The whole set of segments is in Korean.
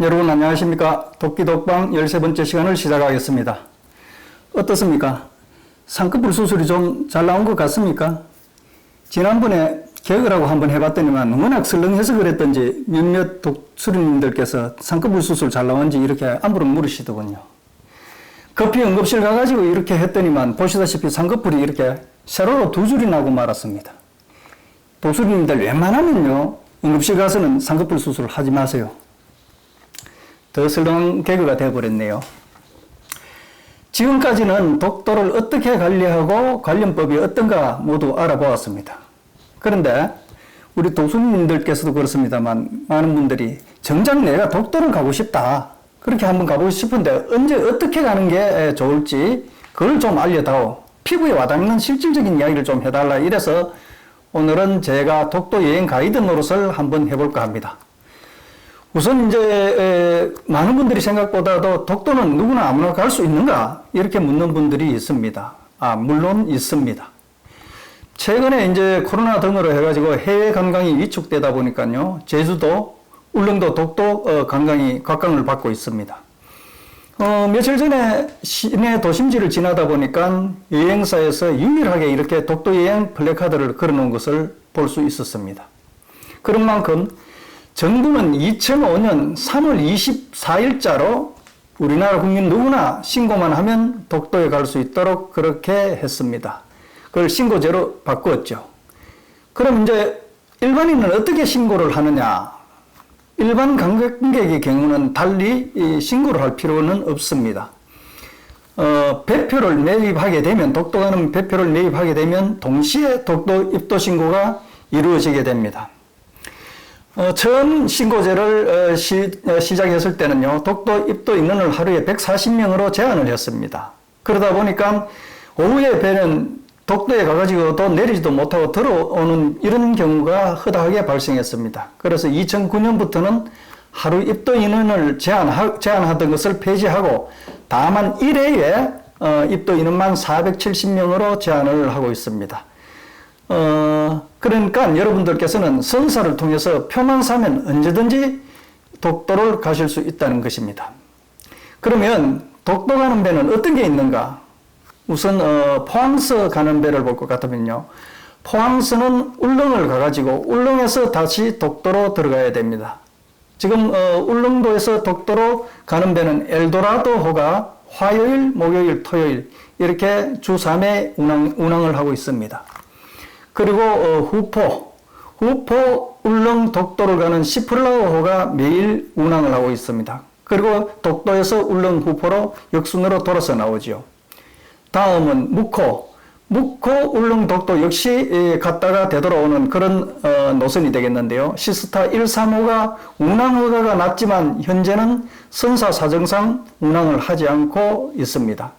여러분 안녕하십니까? 도끼독방 13번째 시간을 시작하겠습니다. 어떻습니까? 상급불 수술이 좀 잘 나온 것 같습니까? 지난번에 개혁을 하고 한번 해봤더니만 워낙 설렁해서 그랬던지 몇몇 독수리님들께서 상급불 수술 잘 나온지 이렇게 안부를 물으시더군요. 급히 응급실 가가지고 이렇게 했더니만 보시다시피 상급불이 이렇게 세로로 두 줄이 나고 말았습니다. 독수리님들 웬만하면요 응급실 가서는 상급불 수술을 하지 마세요. 더 설렁 개그가 되어버렸네요. 지금까지는 독도를 어떻게 관리하고 관련법이 어떤가 모두 알아보았습니다. 그런데 우리 독수리님들께서도 그렇습니다만 많은 분들이 정작 내가 독도를 가고 싶다. 그렇게 한번 가보고 싶은데 언제 어떻게 가는 게 좋을지 그걸 좀 알려다오. 피부에 와닿는 실질적인 이야기를 좀 해달라. 이래서 오늘은 제가 독도 여행 가이드 노릇을 한번 해볼까 합니다. 우선 이제 많은 분들이 생각보다도 독도는 누구나 아무나 갈 수 있는가? 이렇게 묻는 분들이 있습니다. 물론 있습니다. 최근에 이제 코로나 등으로 해가지고 해외 관광이 위축되다 보니까요. 제주도, 울릉도, 독도 관광이 곽광을 받고 있습니다. 며칠 전에 시내 도심지를 지나다 보니까 여행사에서 유일하게 이렇게 독도 여행 플래카드를 걸어놓은 것을 볼 수 있었습니다. 그런 만큼 정부는 2005년 3월 24일자로 우리나라 국민 누구나 신고만 하면 독도에 갈 수 있도록 그렇게 했습니다. 그걸 신고제로 바꾸었죠. 그럼 이제 일반인은 어떻게 신고를 하느냐? 일반 관광객의 경우는 달리 신고를 할 필요는 없습니다. 배표를 매입하게 되면, 독도 가는 배표를 매입하게 되면 동시에 독도 입도 신고가 이루어지게 됩니다. 처음 신고제를 시작했을 때는요, 독도 입도 인원을 하루에 140명으로 제한을 했습니다. 그러다 보니까 오후에 배는 독도에 가가지고 또 내리지도 못하고 들어오는 이런 경우가 허다하게 발생했습니다. 그래서 2009년부터는 하루 입도 인원을 제한하던 것을 폐지하고 다만 1회에 입도 인원만 470명으로 제한을 하고 있습니다. 그러니까 여러분들께서는 선사를 통해서 표만 사면 언제든지 독도를 가실 수 있다는 것입니다. 그러면 독도 가는 배는 어떤 게 있는가? 우선 포항서 가는 배를 볼 것 같으면요. 포항서는 울릉을 가가지고 울릉에서 다시 독도로 들어가야 됩니다. 지금 울릉도에서 독도로 가는 배는 엘도라도호가 화요일, 목요일, 토요일 이렇게 주 3회 운항을 하고 있습니다. 그리고 후포, 울릉, 독도를 가는 시플라워호가 매일 운항을 하고 있습니다. 그리고 독도에서 울릉, 후포로 역순으로 돌아서 나오죠. 다음은 묵호, 울릉, 독도 역시 갔다가 되돌아오는 그런 노선이 되겠는데요. 시스타 135가 운항 허가가 났지만 현재는 선사 사정상 운항을 하지 않고 있습니다.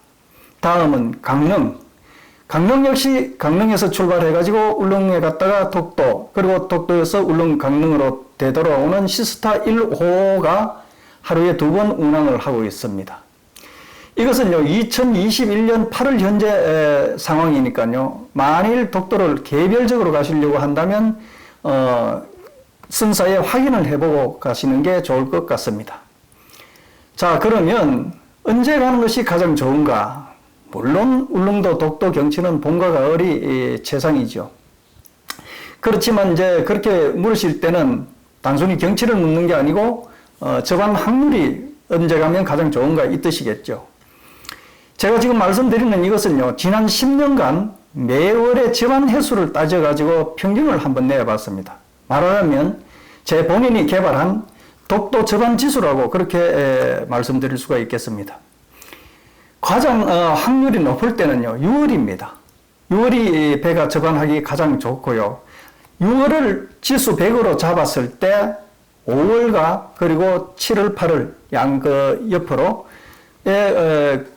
다음은 강릉 역시 강릉에서 출발해가지고 울릉에 갔다가 독도, 그리고 독도에서 울릉 강릉으로 되돌아오는 시스타 1호가 하루에 2번 운항을 하고 있습니다. 이것은요, 2021년 8월 현재 상황이니까요, 만일 독도를 개별적으로 가시려고 한다면, 선사에 확인을 해보고 가시는 게 좋을 것 같습니다. 자, 그러면 언제 가는 것이 가장 좋은가? 물론 울릉도, 독도 경치는 봄과 가을이 최상이죠. 그렇지만 이제 그렇게 물으실 때는 단순히 경치를 묻는 게 아니고 접안 확률이 언제 가면 가장 좋은가 이 뜻이겠죠. 제가 지금 말씀드리는 이것은요, 지난 10년간 매월의 접안 횟수를 따져가지고 평균을 한번 내봤습니다. 말하자면 제 본인이 개발한 독도 접안 지수라고 그렇게 말씀드릴 수가 있겠습니다. 가장 확률이 높을 때는요, 6월입니다. 6월이 배가 접안하기 가장 좋고요. 6월을 지수 100으로 잡았을 때 5월과 그리고 7월, 8월 옆으로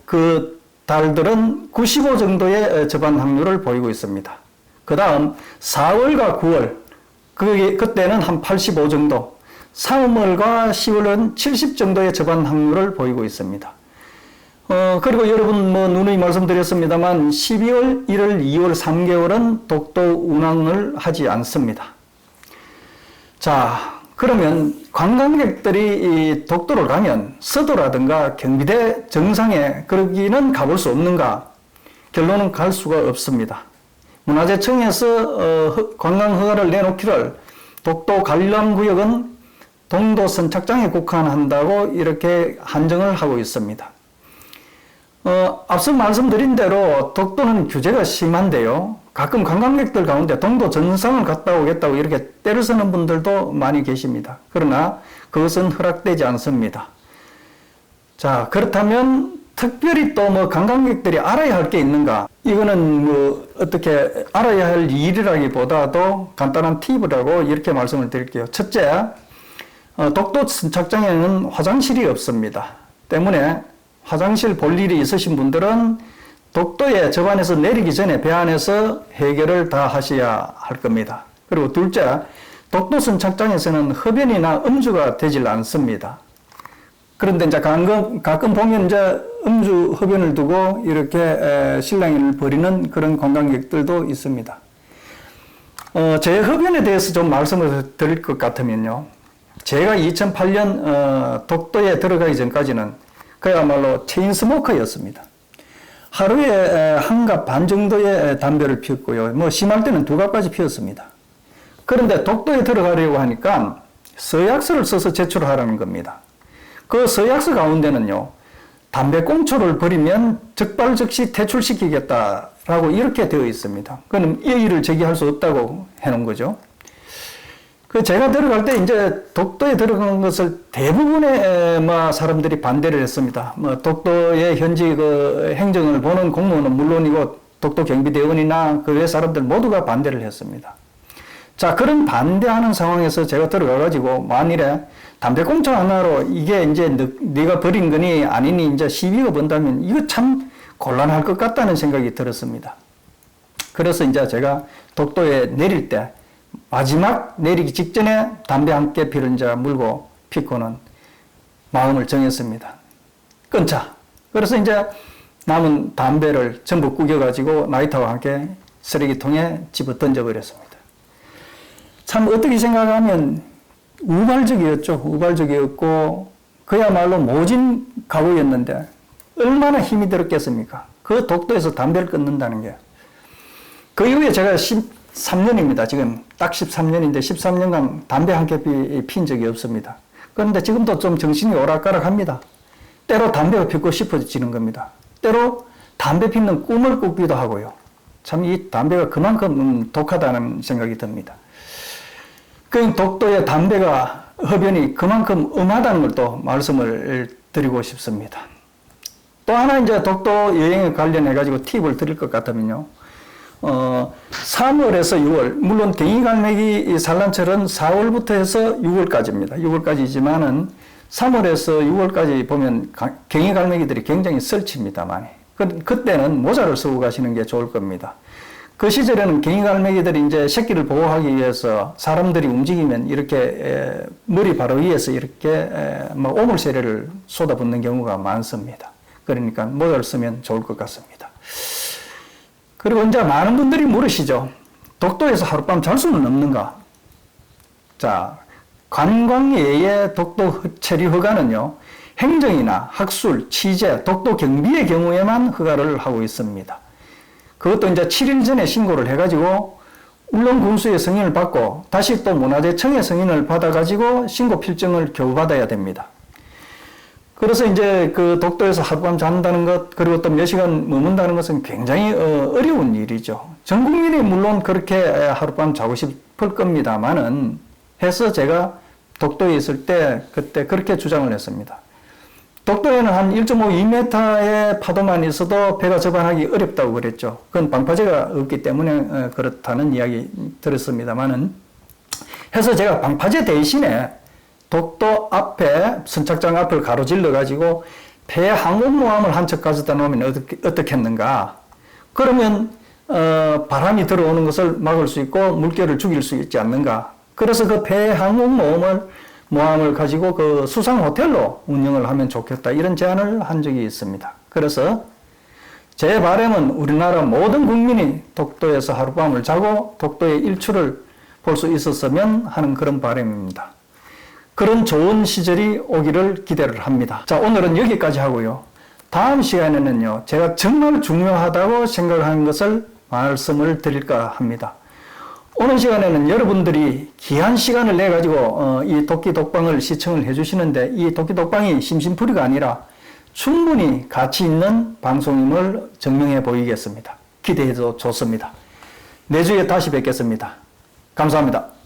그 달들은 95 정도의 접안 확률을 보이고 있습니다. 그 다음 4월과 9월 그때는 한 85 정도, 3월과 10월은 70 정도의 접안 확률을 보이고 있습니다. 그리고 여러분 누누이 말씀드렸습니다만 12월, 1월, 2월, 3개월은 독도 운항을 하지 않습니다. 자, 그러면 관광객들이 이 독도를 가면 서도라든가 경비대 정상에 그러기는 가볼 수 없는가? 결론은 갈 수가 없습니다. 문화재청에서 관광 허가를 내놓기를 독도 관람구역은 동도 선착장에 국한한다고 이렇게 한정을 하고 있습니다. 앞서 말씀드린 대로 독도는 규제가 심한데요. 가끔 관광객들 가운데 동도 정상을 갔다 오겠다고 이렇게 때를 서는 분들도 많이 계십니다. 그러나 그것은 허락되지 않습니다. 자, 그렇다면 특별히 또 뭐 관광객들이 알아야 할 게 있는가? 이거는 뭐 어떻게 알아야 할 일이라기보다도 간단한 팁이라고 이렇게 말씀을 드릴게요. 첫째, 독도 선착장에는 화장실이 없습니다. 때문에 화장실 볼 일이 있으신 분들은 독도에 접안에서 내리기 전에 배 안에서 해결을 다 하셔야 할 겁니다. 그리고 둘째, 독도 선착장에서는 흡연이나 음주가 되질 않습니다. 그런데 이제 가끔 보면 이제 음주 흡연을 두고 이렇게 실랑이를 벌이는 그런 관광객들도 있습니다. 제 흡연에 대해서 좀 말씀을 드릴 것 같으면요. 제가 2008년 독도에 들어가기 전까지는 그야말로 체인스모커였습니다. 하루에 한 갑 반 정도의 담배를 피웠고요. 뭐 심할 때는 두 갑까지 피웠습니다. 그런데 독도에 들어가려고 하니까 서약서를 써서 제출하라는 겁니다. 그 서약서 가운데는요, 담배 꽁초를 버리면 적발적시 퇴출시키겠다라고 이렇게 되어 있습니다. 그럼 이의를 제기할 수 없다고 해놓은 거죠. 제가 들어갈 때 이제 독도에 들어간 것을 대부분의 사람들이 반대를 했습니다. 독도의 현지 그 행정을 보는 공무원은 물론이고 독도 경비대원이나 그 외 사람들 모두가 반대를 했습니다. 자, 그런 반대하는 상황에서 제가 들어가가지고 만일에 담배꽁초 하나로 이게 이제 네가 버린 거니 아니니 이제 시비가 번다면 이거 참 곤란할 것 같다는 생각이 들었습니다. 그래서 이제 제가 독도에 내릴 때 마지막 내리기 직전에 담배 한 개 피를 이제 물고 피고는 마음을 정했습니다. 끊자. 그래서 이제 남은 담배를 전부 구겨가지고 라이터와 함께 쓰레기통에 집어 던져버렸습니다. 참 어떻게 생각하면 우발적이었죠. 우발적이었고 그야말로 모진 각오였는데 얼마나 힘이 들었겠습니까? 그 독도에서 담배를 끊는다는 게. 그 이후에 제가 13년입니다. 지금 딱 13년인데 13년간 담배 한 개 핀 적이 없습니다. 그런데 지금도 좀 정신이 오락가락합니다. 때로 담배가 피우고 싶어지는 겁니다. 때로 담배 피는 꿈을 꾸기도 하고요. 참 이 담배가 그만큼 독하다는 생각이 듭니다. 그 독도의 담배가 흡연이 그만큼 음하다는 걸 또 말씀을 드리고 싶습니다. 또 하나 이제 독도 여행에 관련해 가지고 팁을 드릴 것 같으면요. 3월에서 6월, 물론 갱이갈매기 산란철은 4월부터 해서 6월까지입니다. 6월까지지만은 3월에서 6월까지 보면 갱이갈매기들이 굉장히 설칩니다, 많이. 그때는 모자를 쓰고 가시는 게 좋을 겁니다. 그 시절에는 갱이갈매기들이 이제 새끼를 보호하기 위해서 사람들이 움직이면 이렇게 머리 바로 위에서 이렇게 오물세례를 쏟아붓는 경우가 많습니다. 그러니까 모자를 쓰면 좋을 것 같습니다. 그리고 이제 많은 분들이 물으시죠. 독도에서 하룻밤 잘 수는 없는가? 자, 관광예의 독도 체류 허가는요, 행정이나 학술, 취재, 독도 경비의 경우에만 허가를 하고 있습니다. 그것도 이제 7일 전에 신고를 해가지고 울릉군수의 승인을 받고 다시 또 문화재청의 승인을 받아가지고 신고 필증을 겨우 받아야 됩니다. 그래서 이제 그 독도에서 하룻밤 잔다는 것, 그리고 또 몇 시간 머문다는 것은 굉장히 어려운 일이죠. 전 국민이 물론 그렇게 하룻밤 자고 싶을 겁니다만은 해서 제가 독도에 있을 때 그때 그렇게 주장을 했습니다. 독도에는 한 1.5, 2m의 파도만 있어도 배가 접안하기 어렵다고 그랬죠. 그건 방파제가 없기 때문에 그렇다는 이야기 들었습니다만은 해서 제가 방파제 대신에 독도 앞에 선착장 앞을 가로질러 가지고 배 항공모함을 한 척 가져다 놓으면 어떻게 했는가? 그러면 바람이 들어오는 것을 막을 수 있고 물결을 죽일 수 있지 않는가? 그래서 그 배 항공모함을 가지고 그 수상 호텔로 운영을 하면 좋겠다, 이런 제안을 한 적이 있습니다. 그래서 제 바람은 우리나라 모든 국민이 독도에서 하룻밤을 자고 독도의 일출을 볼 수 있었으면 하는 그런 바람입니다. 그런 좋은 시절이 오기를 기대를 합니다. 자, 오늘은 여기까지 하고요. 다음 시간에는요, 제가 정말 중요하다고 생각하는 것을 말씀을 드릴까 합니다. 오는 시간에는 여러분들이 귀한 시간을 내가지고 이 도끼 독방을 시청을 해주시는데, 이 도끼 독방이 심심풀이가 아니라 충분히 가치 있는 방송임을 증명해 보이겠습니다. 기대해도 좋습니다. 내주에 다시 뵙겠습니다. 감사합니다.